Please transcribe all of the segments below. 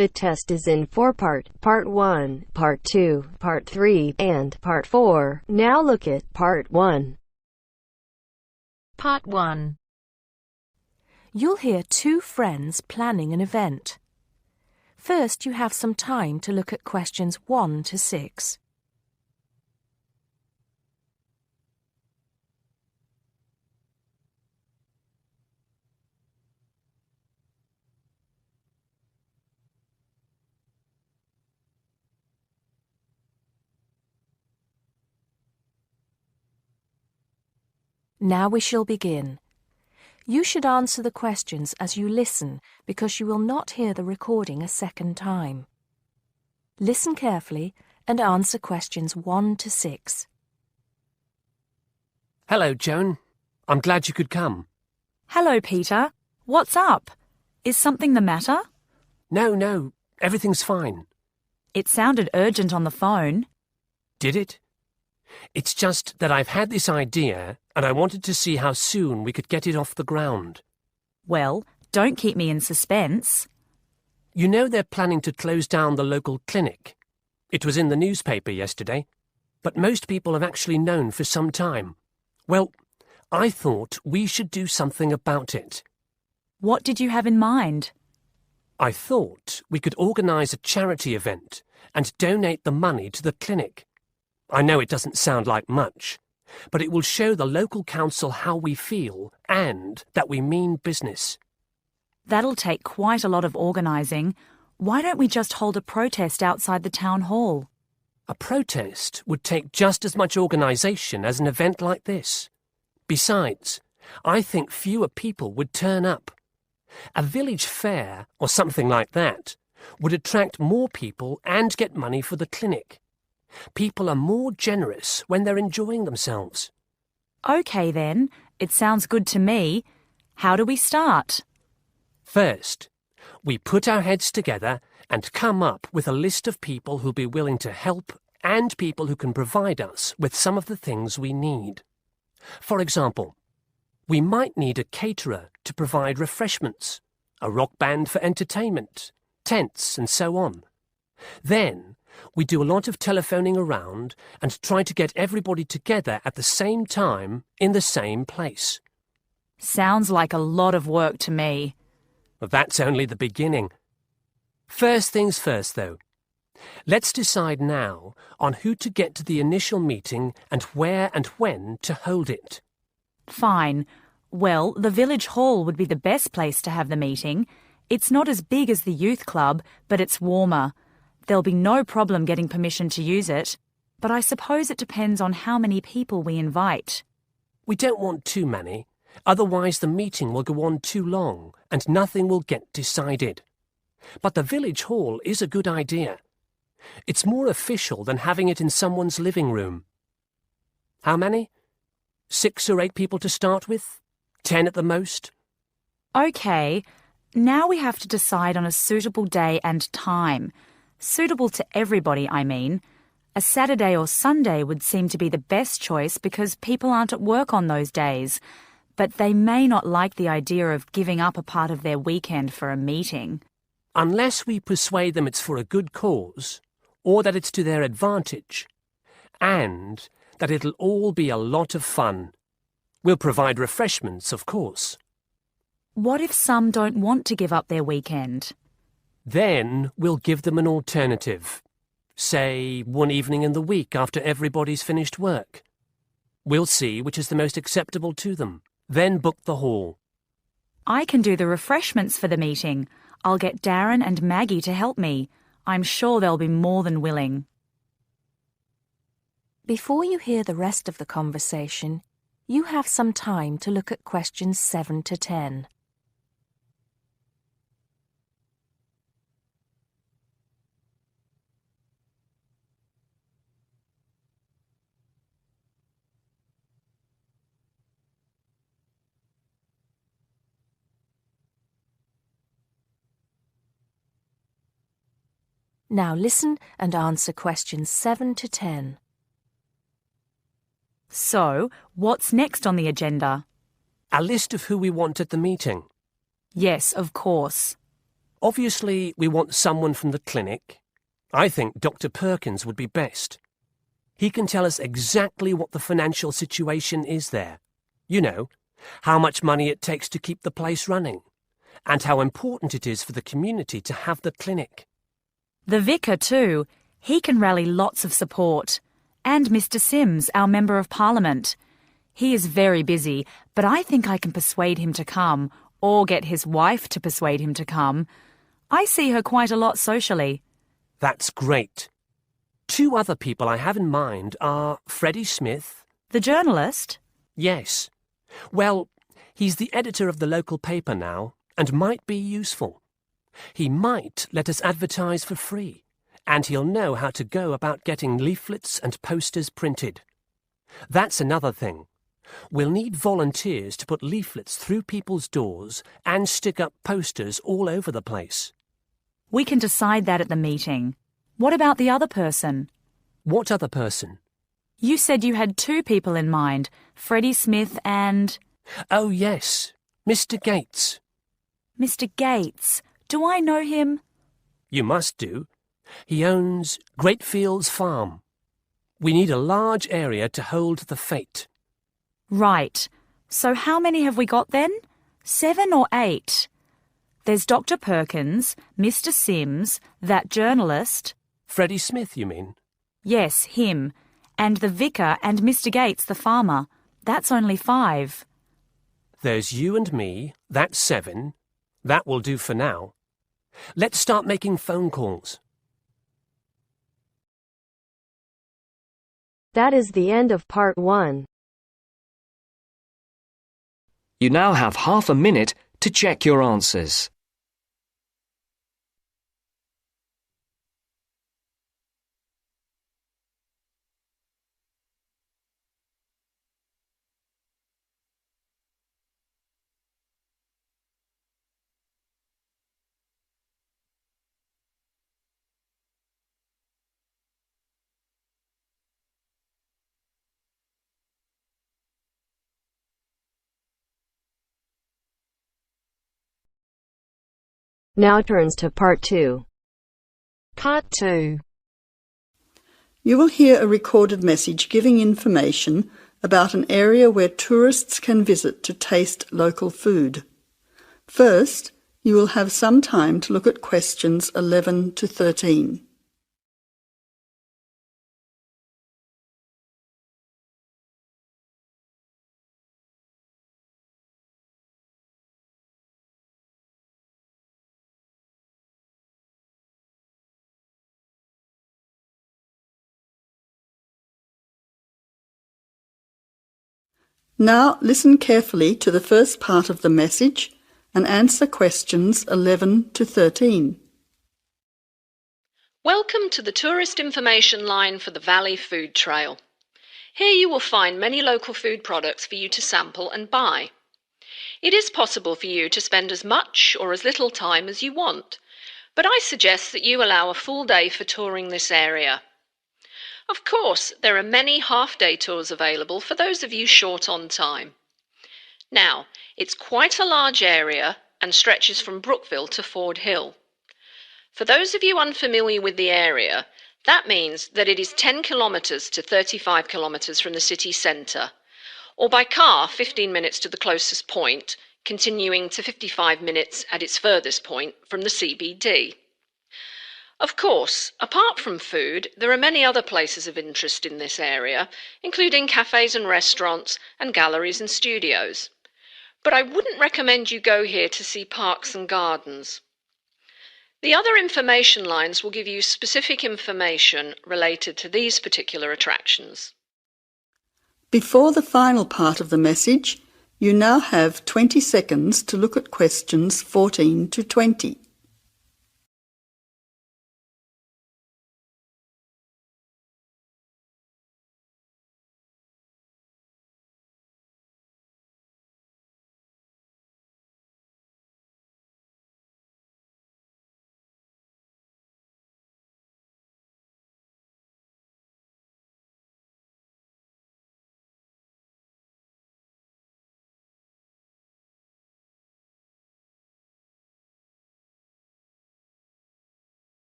The test is in 4 parts: Part 1, Part 2, Part 3, and Part 4. Now look at Part 1. Part 1. You'll hear two friends planning an event. First, you have some time to look at questions 1 to 6. Now we shall begin. You should answer the questions as you listen because you will not hear the recording a second time. Listen carefully and answer questions 1 to 6. Hello, Joan. I'm glad you could come. Hello, Peter. What's up? Is something the matter? No, everything's fine. It sounded urgent on the phone. Did it? It's just that I've had this idea and I wanted to see how soon we could get it off the ground. Well, don't keep me in suspense. You know they're planning to close down the local clinic. It was in the newspaper yesterday, but most people have actually known for some time. Well, I thought we should do something about it. What did you have in mind? I thought we could organise a charity event and donate the money to the clinic. I know it doesn't sound like much, but it will show the local council how we feel and that we mean business. That'll take quite a lot of organising. Why don't we just hold a protest outside the town hall? A protest would take just as much organisation as an event like this. Besides, I think fewer people would turn up. A village fair or something like that would attract more people and get money for the clinic. People are more generous when they're enjoying themselves. OK then, it sounds good to me. How do we start? First, we put our heads together and come up with a list of people who'll be willing to help and people who can provide us with some of the things we need. For example, we might need a caterer to provide refreshments, a rock band for entertainment, tents and so on. Then, we do a lot of telephoning around and try to get everybody together at the same time in the same place. Sounds like a lot of work to me. Well, that's only the beginning. First things first, though. Let's decide now on who to get to the initial meeting and where and when to hold it. Fine. Well, the village hall would be the best place to have the meeting. It's not as big as the youth club, but it's warmer. There'll be no problem getting permission to use it, but I suppose it depends on how many people we invite. We don't want too many, otherwise the meeting will go on too long and nothing will get decided. But the village hall is a good idea. It's more official than having it in someone's living room. How many? 6 or 8 people to start with? 10 at the most? OK, now we have to decide on a suitable day and time. Suitable to everybody, I mean. A Saturday or Sunday would seem to be the best choice because people aren't at work on those days. But they may not like the idea of giving up a part of their weekend for a meeting. Unless we persuade them it's for a good cause, or that it's to their advantage, and that it'll all be a lot of fun. We'll provide refreshments, of course. What if some don't want to give up their weekend? Then we'll give them an alternative. Say, one evening in the week after everybody's finished work. We'll see which is the most acceptable to them. Then book the hall. I can do the refreshments for the meeting. I'll get Darren and Maggie to help me. I'm sure they'll be more than willing. Before you hear the rest of the conversation, you have some time to look at questions 7 to 10. Now listen and answer questions 7 to 10. So, what's next on the agenda? A list of who we want at the meeting. Yes, of course. Obviously, we want someone from the clinic. I think Dr. Perkins would be best. He can tell us exactly what the financial situation is there. You know, how much money it takes to keep the place running, and how important it is for the community to have the clinic. The vicar too. He can rally lots of support. And Mr. Sims, our Member of Parliament. He is very busy, but I think I can persuade him to come, or get his wife to persuade him to come. I see her quite a lot socially. That's great. 2 other people I have in mind are Freddie Smith. The journalist? Yes. Well, he's the editor of the local paper now, and might be useful. He might let us advertise for free, and he'll know how to go about getting leaflets and posters printed. That's another thing. We'll need volunteers to put leaflets through people's doors and stick up posters all over the place. We can decide that at the meeting. What about the other person? What other person? You said you had 2 people in mind, Freddie Smith and... Oh, yes, Mr. Gates. Mr. Gates. Do I know him? You must do. He owns Greatfields Farm. We need a large area to hold the fete. Right. So how many have we got then? 7 or 8? There's Dr. Perkins, Mr. Sims, that journalist... Freddie Smith, you mean? Yes, him. And the vicar and Mr. Gates, the farmer. That's only 5. There's you and me. That's 7. That will do for now. Let's start making phone calls. That is the end of part 1. You now have half a minute to check your answers. Now turns to part 2. Part 2. You will hear a recorded message giving information about an area where tourists can visit to taste local food. First, you will have some time to look at questions 11 to 13. Now listen carefully to the first part of the message and answer questions 11 to 13. Welcome to the tourist information line for the Valley Food Trail. Here you will find many local food products for you to sample and buy. It is possible for you to spend as much or as little time as you want, but I suggest that you allow a full day for touring this area. Of course, there are many half-day tours available for those of you short on time. Now, it's quite a large area and stretches from Brookville to Ford Hill. For those of you unfamiliar with the area, that means that it is 10 kilometres to 35 kilometres from the city centre, or by car 15 minutes to the closest point, continuing to 55 minutes at its furthest point from the CBD. Of course, apart from food, there are many other places of interest in this area, including cafes and restaurants and galleries and studios. But I wouldn't recommend you go here to see parks and gardens. The other information lines will give you specific information related to these particular attractions. Before the final part of the message, you now have 20 seconds to look at questions 14 to 20.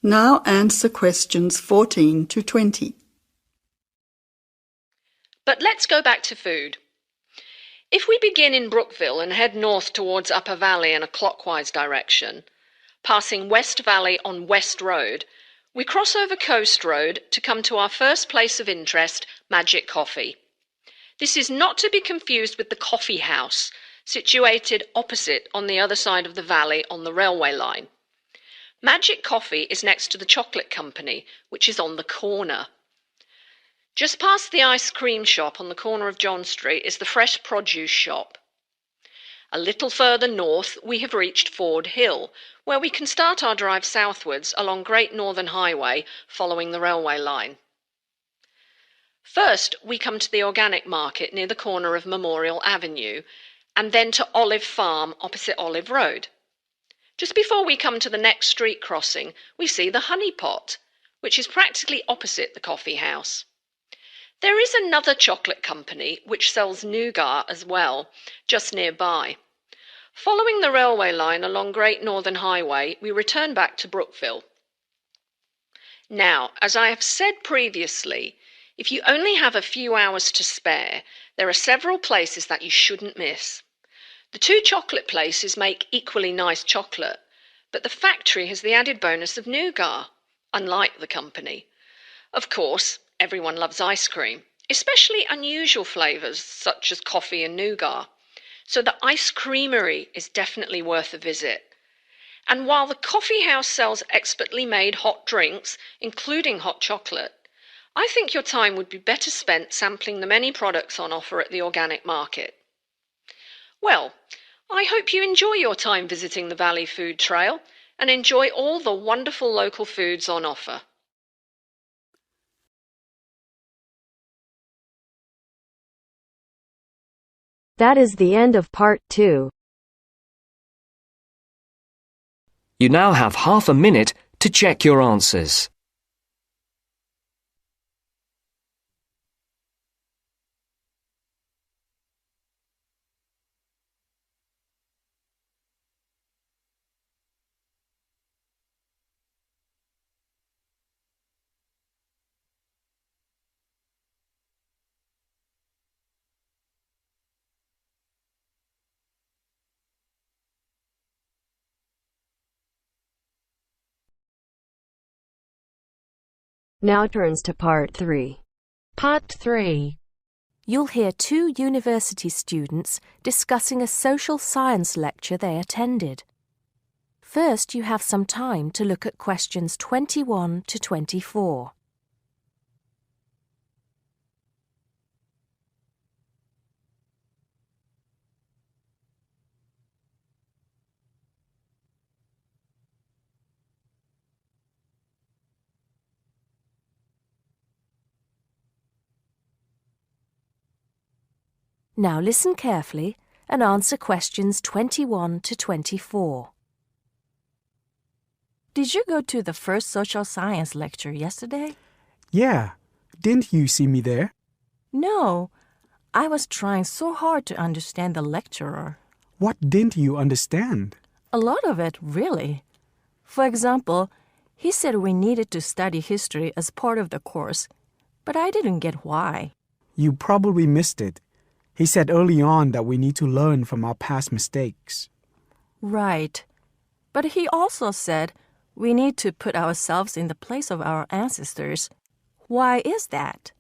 Now answer questions 14 to 20. But let's go back to food. If we begin in Brookville and head north towards Upper Valley in a clockwise direction, passing West Valley on West Road, we cross over Coast Road to come to our first place of interest, Magic Coffee. This is not to be confused with the coffee house, situated opposite on the other side of the valley on the railway line. Magic Coffee is next to the chocolate company, which is on the corner. Just past the ice cream shop on the corner of John Street is the fresh produce shop. A little further north we have reached Ford Hill, where we can start our drive southwards along Great Northern Highway following the railway line. First, we come to the organic market near the corner of Memorial Avenue, and then to Olive Farm opposite Olive Road. Just before we come to the next street crossing, we see the Honey Pot, which is practically opposite the coffee house. There is another chocolate company which sells nougat as well, just nearby. Following the railway line along Great Northern Highway, we return back to Brookville. Now, as I have said previously, if you only have a few hours to spare, there are several places that you shouldn't miss. The two chocolate places make equally nice chocolate, but the factory has the added bonus of nougat, unlike the company. Of course, everyone loves ice cream, especially unusual flavours such as coffee and nougat, so the ice creamery is definitely worth a visit. And while the coffee house sells expertly made hot drinks, including hot chocolate, I think your time would be better spent sampling the many products on offer at the organic market. Well, I hope you enjoy your time visiting the Valley Food Trail and enjoy all the wonderful local foods on offer. That is the end of part 2. You now have half a minute to check your answers. Now turns to part 3. Part 3. You'll hear two university students discussing a social science lecture they attended. First, you have some time to look at questions 21 to 24. Now listen carefully and answer questions 21 to 24. Did you go to the first social science lecture yesterday? Yeah. Didn't you see me there? No. I was trying so hard to understand the lecturer. What didn't you understand? A lot of it, really. For example, he said we needed to study history as part of the course, but I didn't get why. You probably missed it. He said early on that we need to learn from our past mistakes. Right. But he also said we need to put ourselves in the place of our ancestors. Why is that?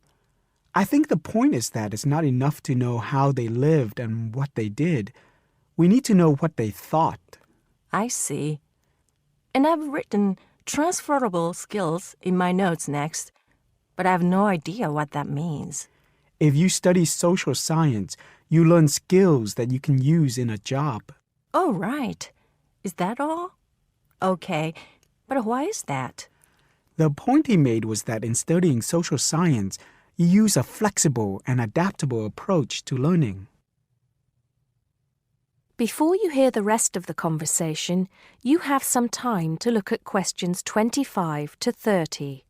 I think the point is that it's not enough to know how they lived and what they did. We need to know what they thought. I see. And I've written transferable skills in my notes next, but I have no idea what that means. If you study social science, you learn skills that you can use in a job. Oh, right. Is that all? Okay, but why is that? The point he made was that in studying social science, you use a flexible and adaptable approach to learning. Before you hear the rest of the conversation, you have some time to look at questions 25 to 30.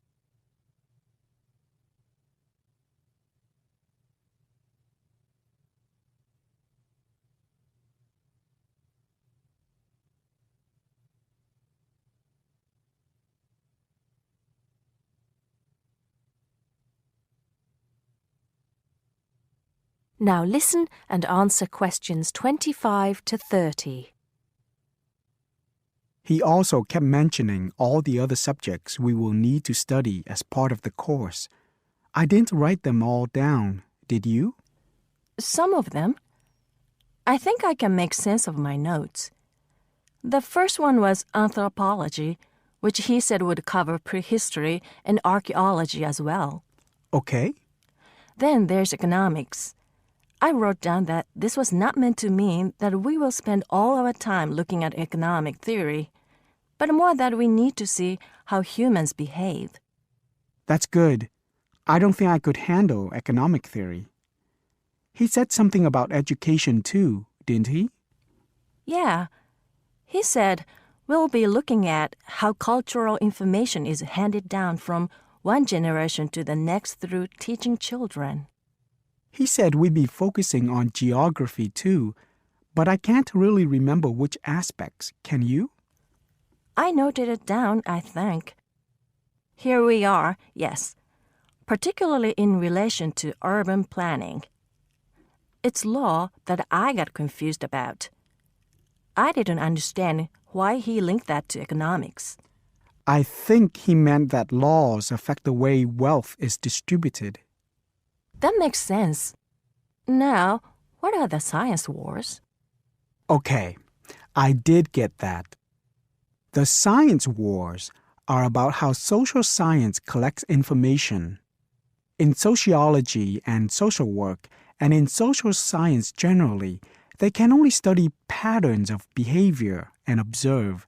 Now listen and answer questions 25 to 30. He also kept mentioning all the other subjects we will need to study as part of the course. I didn't write them all down, did you? Some of them. I think I can make sense of my notes. The first one was anthropology, which he said would cover prehistory and archaeology as well. Okay. Then there's economics. I wrote down that this was not meant to mean that we will spend all our time looking at economic theory, but more that we need to see how humans behave. That's good. I don't think I could handle economic theory. He said something about education too, didn't he? Yeah. He said we'll be looking at how cultural information is handed down from one generation to the next through teaching children. He said we'd be focusing on geography too, but I can't really remember which aspects. Can you? I noted it down, I think. Here we are, yes, particularly in relation to urban planning. It's law that I got confused about. I didn't understand why he linked that to economics. I think he meant that laws affect the way wealth is distributed. That makes sense. Now, what are the science wars? Okay, I did get that. The science wars are about how social science collects information. In sociology and social work, and in social science generally, they can only study patterns of behavior and observe.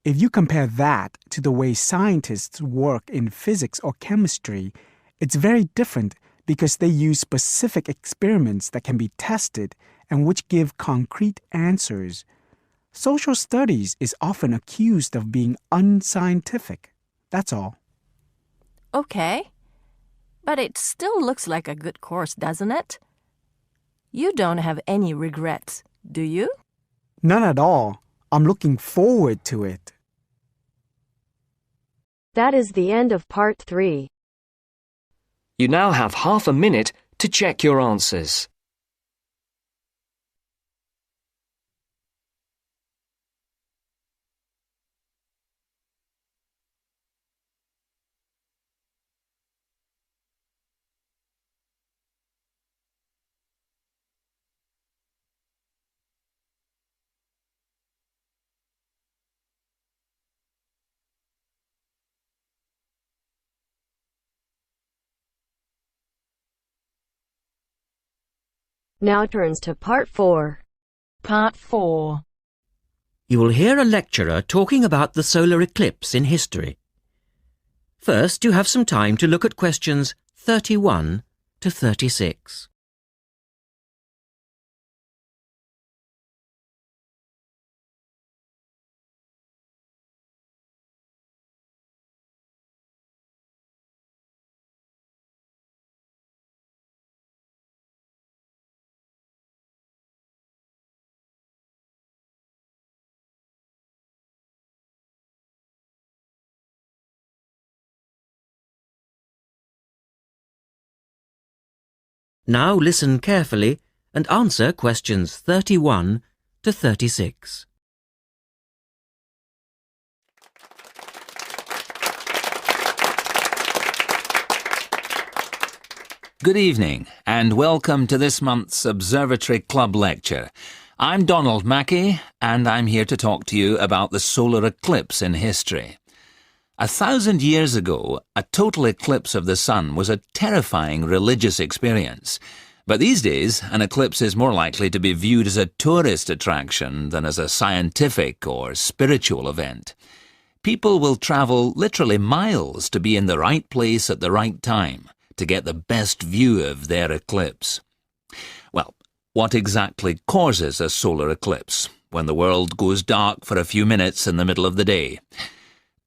If you compare that to the way scientists work in physics or chemistry, it's very different because they use specific experiments that can be tested and which give concrete answers. Social studies is often accused of being unscientific. That's all. Okay. But it still looks like a good course, doesn't it? You don't have any regrets, do you? None at all. I'm looking forward to it. That is the end of part 3. You now have half a minute to check your answers. Now turns to part 4. Part 4. You will hear a lecturer talking about the solar eclipse in history. First, you have some time to look at questions 31 to 36. Now listen carefully and answer questions 31 to 36. Good evening and welcome to this month's Observatory Club lecture. I'm Donald Mackey and I'm here to talk to you about the solar eclipse in history. 1,000 years ago, a total eclipse of the sun was a terrifying religious experience. But these days, an eclipse is more likely to be viewed as a tourist attraction than as a scientific or spiritual event. People will travel literally miles to be in the right place at the right time to get the best view of their eclipse. Well, what exactly causes a solar eclipse when the world goes dark for a few minutes in the middle of the day?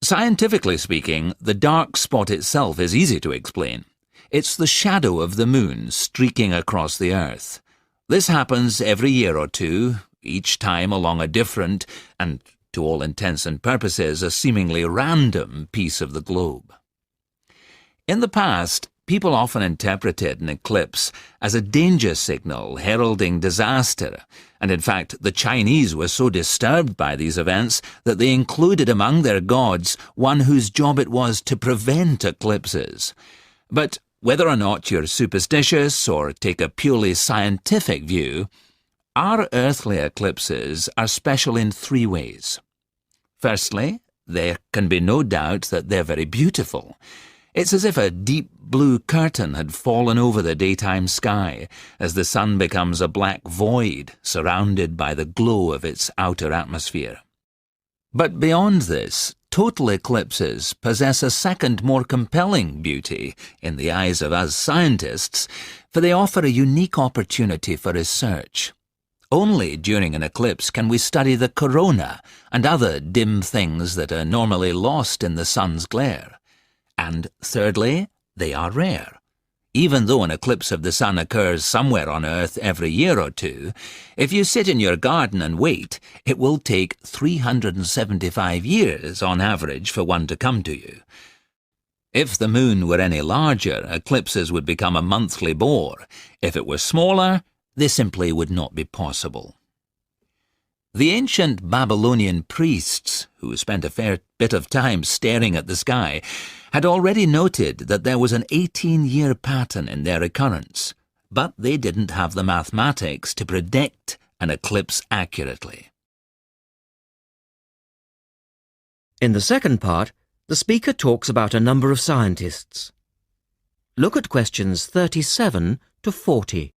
Scientifically speaking, the dark spot itself is easy to explain. It's the shadow of the moon streaking across the Earth. This happens every year or two, each time along a different, and to all intents and purposes, a seemingly random piece of the globe. In the past, People often interpreted an eclipse as a danger signal heralding disaster, and in fact the Chinese were so disturbed by these events that they included among their gods one whose job it was to prevent eclipses. But whether or not you're superstitious or take a purely scientific view, our earthly eclipses are special in three ways. Firstly, there can be no doubt that they're very beautiful. It's as if a deep blue curtain had fallen over the daytime sky as the sun becomes a black void surrounded by the glow of its outer atmosphere. But beyond this, total eclipses possess a second, more compelling beauty in the eyes of us scientists, for they offer a unique opportunity for research. Only during an eclipse can we study the corona and other dim things that are normally lost in the sun's glare. And thirdly, they are rare. Even though an eclipse of the sun occurs somewhere on Earth every year or two, if you sit in your garden and wait, it will take 375 years on average for one to come to you. If the moon were any larger, eclipses would become a monthly bore. If it were smaller, they simply would not be possible. The ancient Babylonian priests, who spent a fair bit of time staring at the sky, had already noted that there was an 18-year pattern in their occurrence, but they didn't have the mathematics to predict an eclipse accurately. In the second part, the speaker talks about a number of scientists. Look at questions 37 to 40.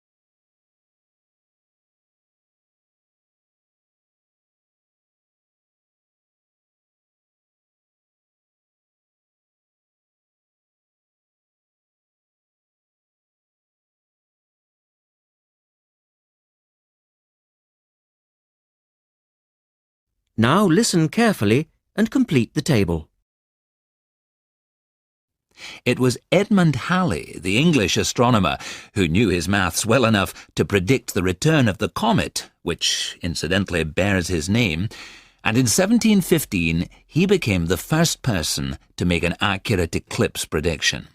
Now listen carefully and complete the table. It was Edmund Halley, the English astronomer, who knew his maths well enough to predict the return of the comet, which incidentally bears his name, and in 1715 he became the first person to make an accurate eclipse prediction.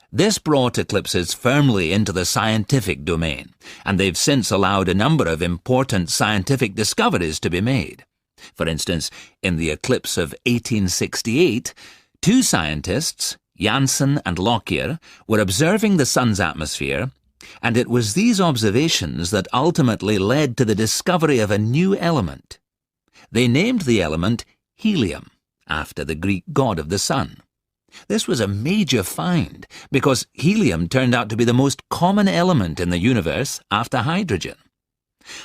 This brought eclipses firmly into the scientific domain, and they've since allowed a number of important scientific discoveries to be made. For instance, in the eclipse of 1868, two scientists, Janssen and Lockyer, were observing the sun's atmosphere, and it was these observations that ultimately led to the discovery of a new element. They named the element helium, after the Greek god of the sun. This was a major find, because helium turned out to be the most common element in the universe after hydrogen.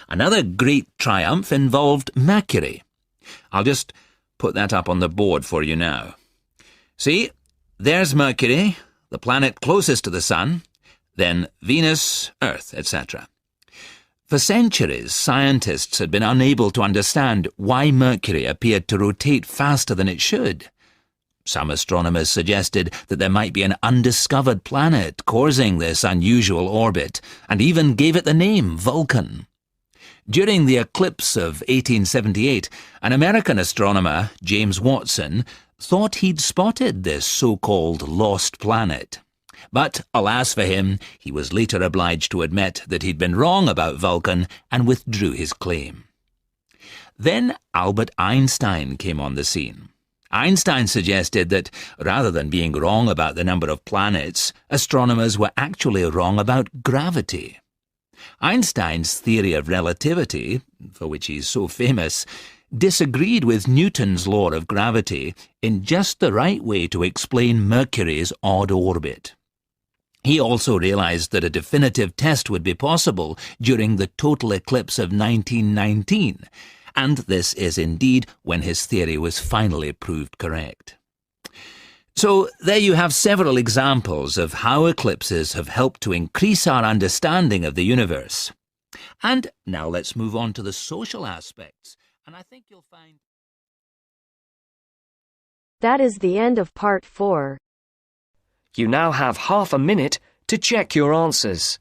Another great triumph involved Mercury. I'll just put that up on the board for you now. See, there's Mercury, the planet closest to the sun, then Venus, Earth, etc. For centuries, scientists had been unable to understand why Mercury appeared to rotate faster than it should. Some astronomers suggested that there might be an undiscovered planet causing this unusual orbit, and even gave it the name Vulcan. During the eclipse of 1878, an American astronomer, James Watson, thought he'd spotted this so-called lost planet. But, alas for him, he was later obliged to admit that he'd been wrong about Vulcan and withdrew his claim. Then Albert Einstein came on the scene. Einstein suggested that, rather than being wrong about the number of planets, astronomers were actually wrong about gravity. Einstein's theory of relativity, for which he's so famous, disagreed with Newton's law of gravity in just the right way to explain Mercury's odd orbit. He also realized that a definitive test would be possible during the total eclipse of 1919, and this is indeed when his theory was finally proved correct. So there you have several examples of how eclipses have helped to increase our understanding of the universe. And now let's move on to the social aspects, and I think you'll find... That is the end of part 4. You now have half a minute to check your answers.